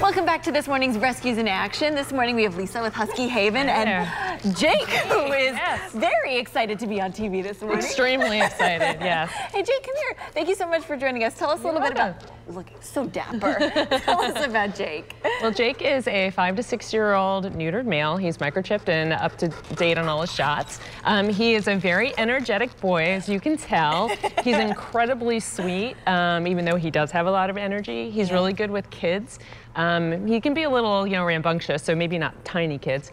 Welcome back to this morning's Rescues in Action. This morning we have Lisa with Husky Haven and Jake, who is very excited to be on TV this morning. Extremely excited, yes. Hey Jake, come here. Thank you so much for joining us. Tell us a little bit about, looking so dapper. Tell us about Jake. Well, Jake is a 5 to 6 year old neutered male. He's microchipped and up to date on all his shots. He is a very energetic boy, as you can tell. He's incredibly sweet, even though he does have a lot of energy. He's really good with kids. He can be a little, rambunctious, so maybe not tiny kids.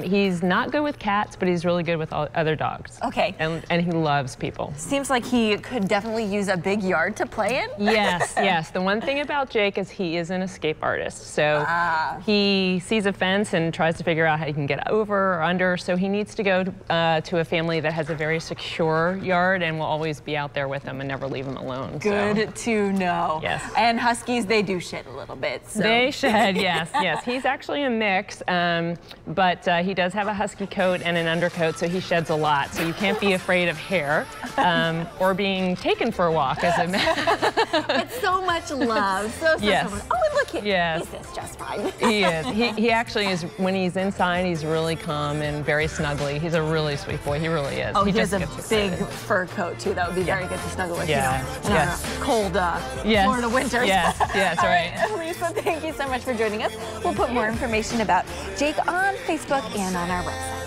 He's not good with cats, but he's really good with other dogs. Okay. And he loves people. Seems like he could definitely use a big yard to play in. Yes, yes. The one thing about Jake is he is an escape artist. So he sees a fence and tries to figure out how he can get over or under. So he needs to go to a family that has a very secure yard and will always be out there with him and never leave him alone. Good to know. Yes. And Huskies, they do shed a little bit. So. They shed, yes, yes. He's actually a mix, but he does have a husky coat and an undercoat, so he sheds a lot. So you can't be afraid of hair or being taken for a walk as a man. But so much love. So much. Oh, and look, yes. He's just fine. He is. He actually is, when he's inside, he's really calm and very snuggly. He's a really sweet boy. He really is. Oh, he has a big fur coat, too. That would be very good to snuggle with, in a cold Florida winter. Yes, yes, right. Lisa, thank you so much for joining us. We'll put more information about Jake on Facebook and on our website.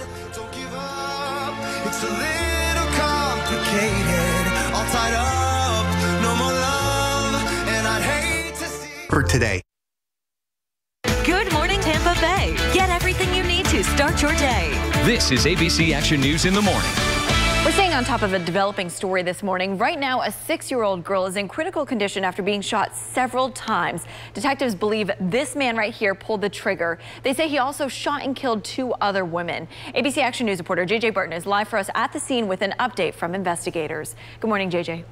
It's a little complicated, all tied up, no more love, and I'd hate to see for today. Good morning, Tampa Bay. Get everything you need to start your day. This is ABC Action News in the morning. We're staying on top of a developing story this morning. Right now, a 6-year-old girl is in critical condition after being shot several times. Detectives believe this man right here pulled the trigger. They say he also shot and killed 2 other women. ABC Action News reporter JJ Burton is live for us at the scene with an update from investigators. Good morning, JJ.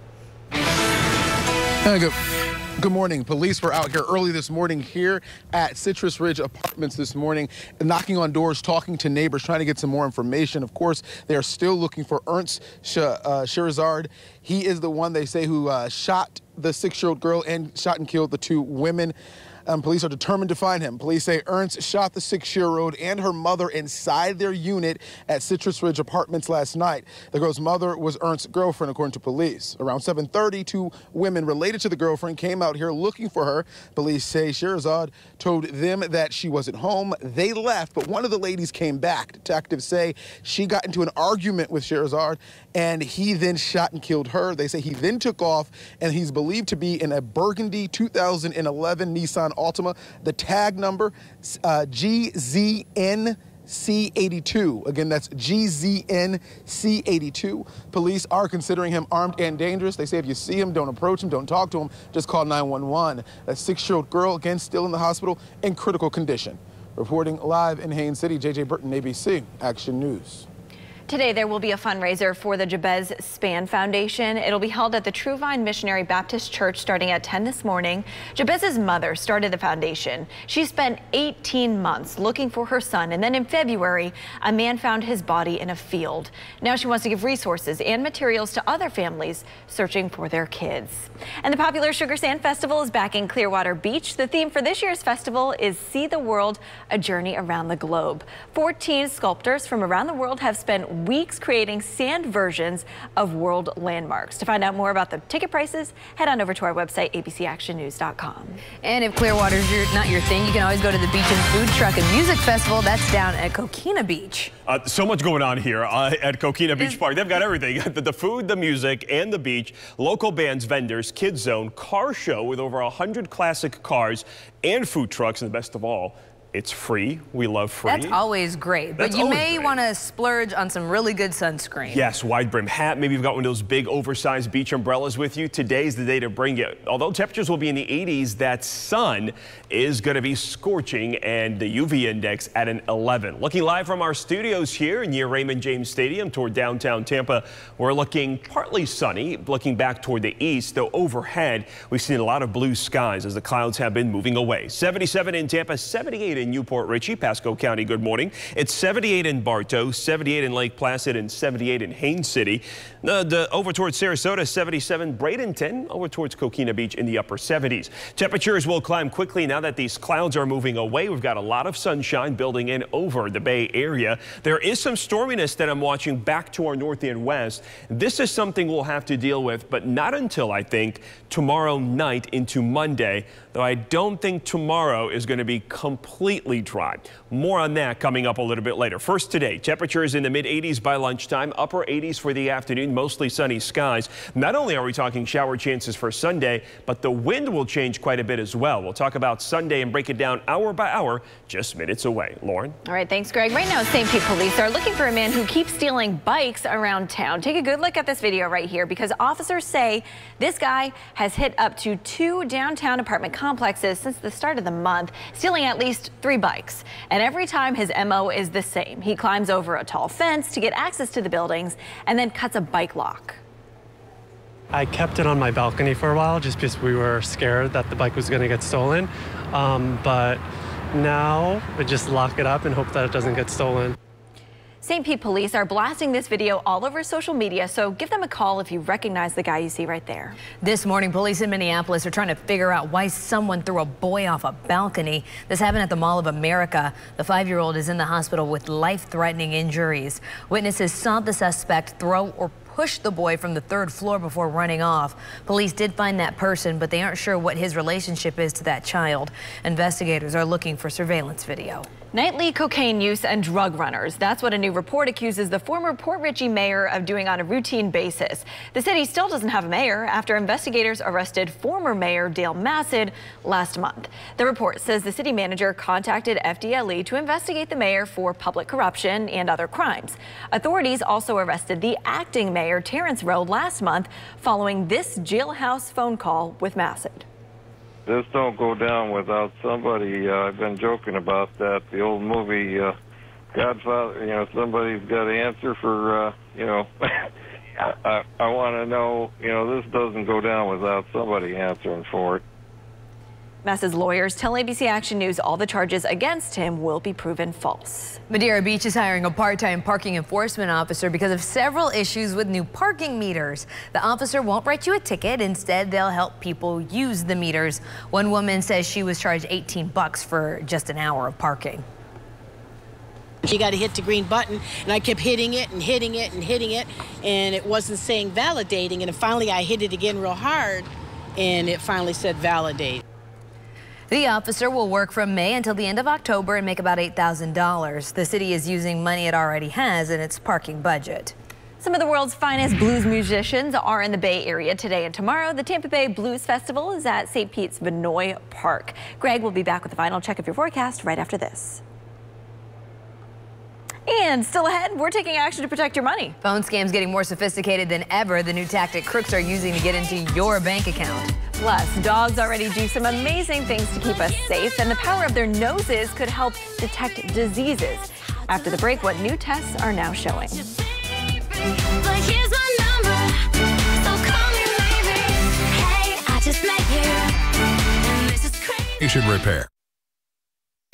Good morning. Police were out here early this morning here at Citrus Ridge Apartments this morning, knocking on doors, talking to neighbors, trying to get some more information. Of course, they are still looking for Ernst Scheherazade. He is the one they say who shot the 6-year-old girl and shot and killed the 2 women. Police are determined to find him. Police say Ernst shot the 6-year-old and her mother inside their unit at Citrus Ridge Apartments last night. The girl's mother was Ernst's girlfriend, according to police. Around 7:30, 2 women related to the girlfriend came out here looking for her. Police say Scheherazade told them that she wasn't home. They left, but one of the ladies came back. Detectives say she got into an argument with Scheherazade, and he then shot and killed her. They say he then took off, and he's believed to be in a burgundy 2011 Nissan Altima. The tag number, GZNC82. Again, that's GZNC82. Police are considering him armed and dangerous. They say if you see him, don't approach him, don't talk to him, just call 911. That 6-year-old girl, again, still in the hospital in critical condition. Reporting live in Haines City, JJ Burton, ABC Action News. Today, there will be a fundraiser for the Jabez Span Foundation. It'll be held at the True Vine Missionary Baptist Church starting at 10 this morning. Jabez's mother started the foundation. She spent 18 months looking for her son, and then in February, a man found his body in a field. Now she wants to give resources and materials to other families searching for their kids. And the popular Sugar Sand Festival is back in Clearwater Beach. The theme for this year's festival is See the World, a Journey Around the Globe. 14 sculptors from around the world have spent weeks creating sand versions of world landmarks. To find out more about the ticket prices, head on over to our website, abcactionnews.com. And if Clearwater's not your thing, you can always go to the Beach and Food Truck and Music Festival. That's down at Coquina Beach. So much going on here at Coquina Beach Park. They've got everything. The food, the music, and the beach. Local bands, vendors, kids zone, car show with over 100 classic cars and food trucks. And the best of all, it's free. We love free. That's always great, but you may want to splurge on some really good sunscreen. Yes, wide brim hat. Maybe you've got one of those big oversized beach umbrellas with you. Today's the day to bring it. Although temperatures will be in the 80s, that sun is going to be scorching and the UV index at an 11. Looking live from our studios here near Raymond James Stadium toward downtown Tampa, we're looking partly sunny, looking back toward the east, though overhead we've seen a lot of blue skies as the clouds have been moving away. 77 in Tampa, 78 in Newport Richey, Pasco County. Good morning. It's 78 in Bartow, 78 in Lake Placid, and 78 in Haines City. Over towards Sarasota, 77, Bradenton, over towards Coquina Beach in the upper 70s. Temperatures will climb quickly now that these clouds are moving away. We've got a lot of sunshine building in over the Bay Area. There is some storminess that I'm watching back to our north and west. This is something we'll have to deal with, but not until, I think, tomorrow night into Monday, though I don't think tomorrow is going to be completely dry. More on that coming up a little bit later. First today, temperatures in the mid-80s by lunchtime, upper 80s for the afternoon, mostly sunny skies. Not only are we talking shower chances for Sunday, but the wind will change quite a bit as well. We'll talk about Sunday and break it down hour by hour just minutes away. Lauren? All right, thanks, Greg. Right now, St. Pete police are looking for a man who keeps stealing bikes around town. Take a good look at this video right here because officers say this guy has hit up to 2 downtown apartment complexes since the start of the month, stealing at least 3 bikes. And every time his MO is the same. He climbs over a tall fence to get access to the buildings and then cuts a bike lock. I kept it on my balcony for a while just because we were scared that the bike was going to get stolen. But now I just lock it up and hope that it doesn't get stolen. St. Pete police are blasting this video all over social media, so give them a call if you recognize the guy you see right there. This morning, police in Minneapolis are trying to figure out why someone threw a boy off a balcony. This happened at the Mall of America. The 5-year-old is in the hospital with life-threatening injuries. Witnesses saw the suspect throw or push the boy from the 3rd floor before running off. Police did find that person, but they aren't sure what his relationship is to that child. Investigators are looking for surveillance video. Nightly cocaine use and drug runners. That's what a new report accuses the former Port Richey mayor of doing on a routine basis. The city still doesn't have a mayor after investigators arrested former mayor Dale Massad last month. The report says the city manager contacted FDLE to investigate the mayor for public corruption and other crimes. Authorities also arrested the acting mayor Terrence Rowe last month following this jailhouse phone call with Massad. This don't go down without somebody. I've been joking about that. The old movie Godfather, somebody's got to answer for, I want to know, this doesn't go down without somebody answering for it. Massad's lawyers tell ABC Action News all the charges against him will be proven false. Madeira Beach is hiring a part-time parking enforcement officer because of several issues with new parking meters. The officer won't write you a ticket. Instead, they'll help people use the meters. One woman says she was charged $18 for just an hour of parking. You got to hit the green button, and I kept hitting it and hitting it and hitting it, and it wasn't saying validating. And finally, I hit it again real hard, and it finally said validate. The officer will work from May until the end of October and make about $8,000. The city is using money it already has in its parking budget. Some of the world's finest blues musicians are in the Bay Area today and tomorrow. The Tampa Bay Blues Festival is at St. Pete's Vinoy Park. Greg will be back with the final check of your forecast right after this. And still ahead, we're taking action to protect your money. Phone scams getting more sophisticated than ever. The new tactic crooks are using to get into your bank account. Plus, dogs already do some amazing things to keep us safe, and the power of their noses could help detect diseases. After the break, what new tests are now showing. Station Repair.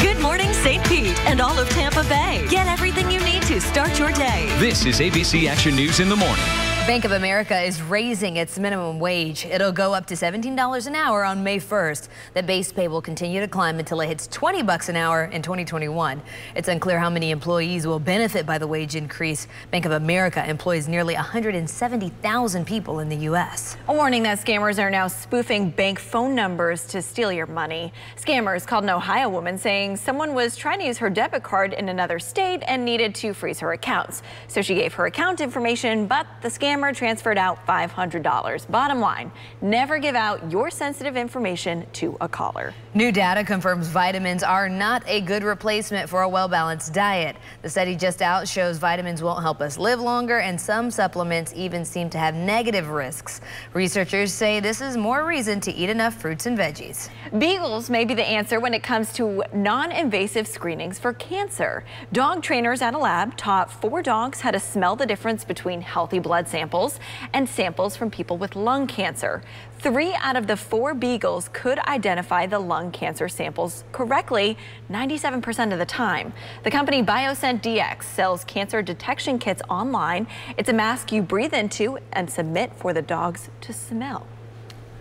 Good morning, St. Pete and all of Tampa Bay. Get everything you need to start your day. This is ABC Action News in the morning. Bank of America is raising its minimum wage. It'll go up to $17 an hour on May 1st. The base pay will continue to climb until it hits $20 an hour in 2021. It's unclear how many employees will benefit by the wage increase. Bank of America employs nearly 170,000 people in the U.S. A warning that scammers are now spoofing bank phone numbers to steal your money. Scammers called an Ohio woman saying someone was trying to use her debit card in another state and needed to freeze her accounts. So she gave her account information, but the scammer transferred out $500. Bottom line, never give out your sensitive information to a caller. New data confirms vitamins are not a good replacement for a well-balanced diet. The study just out shows vitamins won't help us live longer, and some supplements even seem to have negative risks. Researchers say this is more reason to eat enough fruits and veggies. Beagles may be the answer when it comes to non-invasive screenings for cancer. Dog trainers at a lab taught 4 dogs how to smell the difference between healthy blood samples and samples from people with lung cancer. 3 out of the 4 beagles could identify the lung cancer samples correctly 97% of the time. The company BioScent DX sells cancer detection kits online. It's a mask you breathe into and submit for the dogs to smell.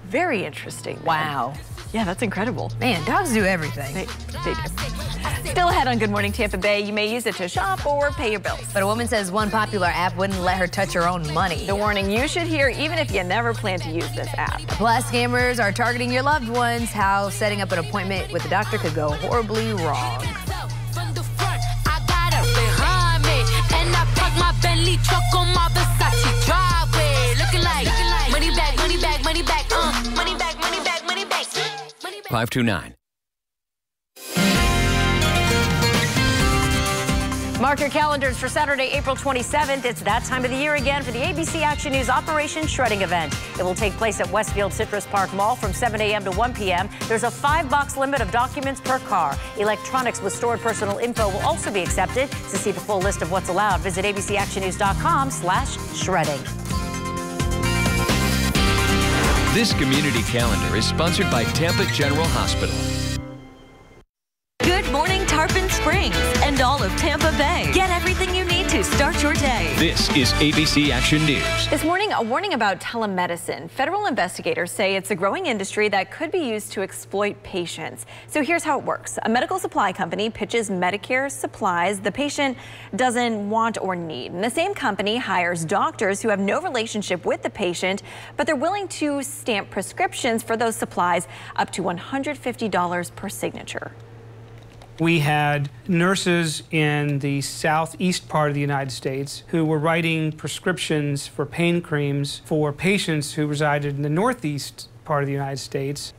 Very interesting. Wow. Yeah, that's incredible. Man, dogs do everything. They do. Still ahead on Good Morning Tampa Bay, you may use it to shop or pay your bills. But a woman says one popular app wouldn't let her touch her own money. The warning you should hear even if you never plan to use this app. Plus, scammers are targeting your loved ones. How setting up an appointment with a doctor could go horribly wrong. Money back. 529. Mark your calendars for Saturday, April 27th. It's that time of the year again for the ABC Action News Operation Shredding event. It will take place at Westfield Citrus Park Mall from 7 a.m. to 1 p.m. There's a 5-box limit of documents per car. Electronics with stored personal info will also be accepted. To see the full list of what's allowed, visit abcactionnews.com/shredding. This community calendar is sponsored by Tampa General Hospital. Good morning, Tarpon Springs and all of Tampa Bay. Get everything you need to start your day. This is ABC Action News. This morning, a warning about telemedicine. Federal investigators say it's a growing industry that could be used to exploit patients. So here's how it works. A medical supply company pitches Medicare supplies the patient doesn't want or need. And the same company hires doctors who have no relationship with the patient, but they're willing to stamp prescriptions for those supplies up to $150 per signature. We had nurses in the southeast part of the United States who were writing prescriptions for pain creams for patients who resided in the northeast part of the United States.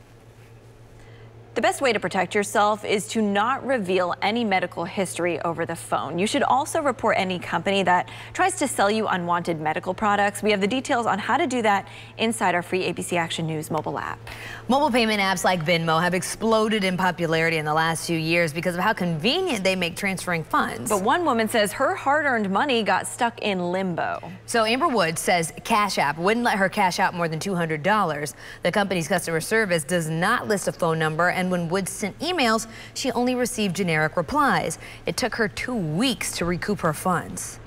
The best way to protect yourself is to not reveal any medical history over the phone. You should also report any company that tries to sell you unwanted medical products. We have the details on how to do that inside our free ABC Action News mobile app. Mobile payment apps like Venmo have exploded in popularity in the last few years because of how convenient they make transferring funds. But one woman says her hard-earned money got stuck in limbo. So Amber Woods says Cash App wouldn't let her cash out more than $200. The company's customer service does not list a phone number, and when Woods sent emails, she only received generic replies. It took her 2 weeks to recoup her funds.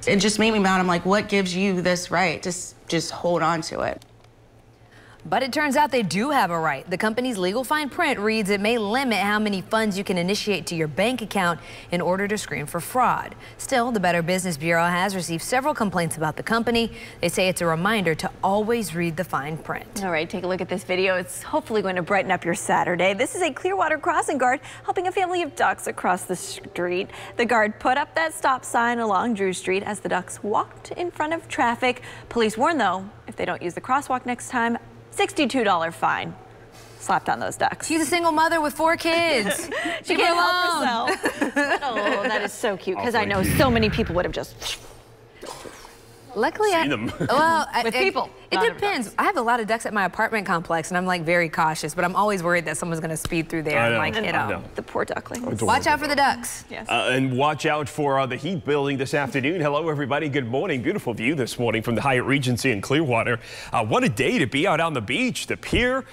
It just made me mad. I'm like, what gives you this right? Just hold on to it. But it turns out they do have a right. The company's legal fine print reads it may limit how many funds you can initiate to your bank account in order to screen for fraud. Still, the Better Business Bureau has received several complaints about the company. They say it's a reminder to always read the fine print. All right, take a look at this video. It's hopefully going to brighten up your Saturday. This is a Clearwater crossing guard helping a family of ducks across the street. The guard put up that stop sign along Drew Street as the ducks walked in front of traffic. Police warn, though, if they don't use the crosswalk next time, $62 fine slapped on those ducks. She's a single mother with 4 kids. She can't help herself. Oh, that is so cute, because I know so many people would have just... Luckily, with people. It depends. I have a lot of ducks at my apartment complex, and I'm like very cautious, but I'm always worried that someone's going to speed through there and like hit them. The poor ducklings. Watch out for the ducks. Yes. And watch out for the heat building this afternoon. Hello, everybody. Good morning. Beautiful view this morning from the Hyatt Regency in Clearwater. What a day to be out on the beach, the pier.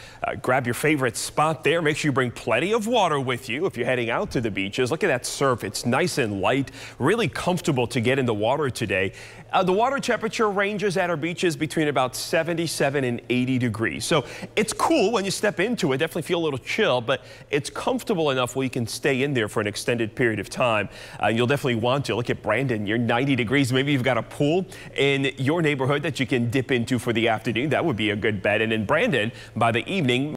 Grab your favorite spot there. Make sure you bring plenty of water with you if you're heading out to the beaches. Look at that surf. It's nice and light, really comfortable to get in the water today. The water temperature ranges at our beaches between about 77 and 80 degrees. So it's cool when you step into it. Definitely feel a little chill, but it's comfortable enough where you can stay in there for an extended period of time. You'll definitely want to. Look at Brandon. You're 90 degrees. Maybe you've got a pool in your neighborhood that you can dip into for the afternoon. That would be a good bet. And in Brandon, by the evening,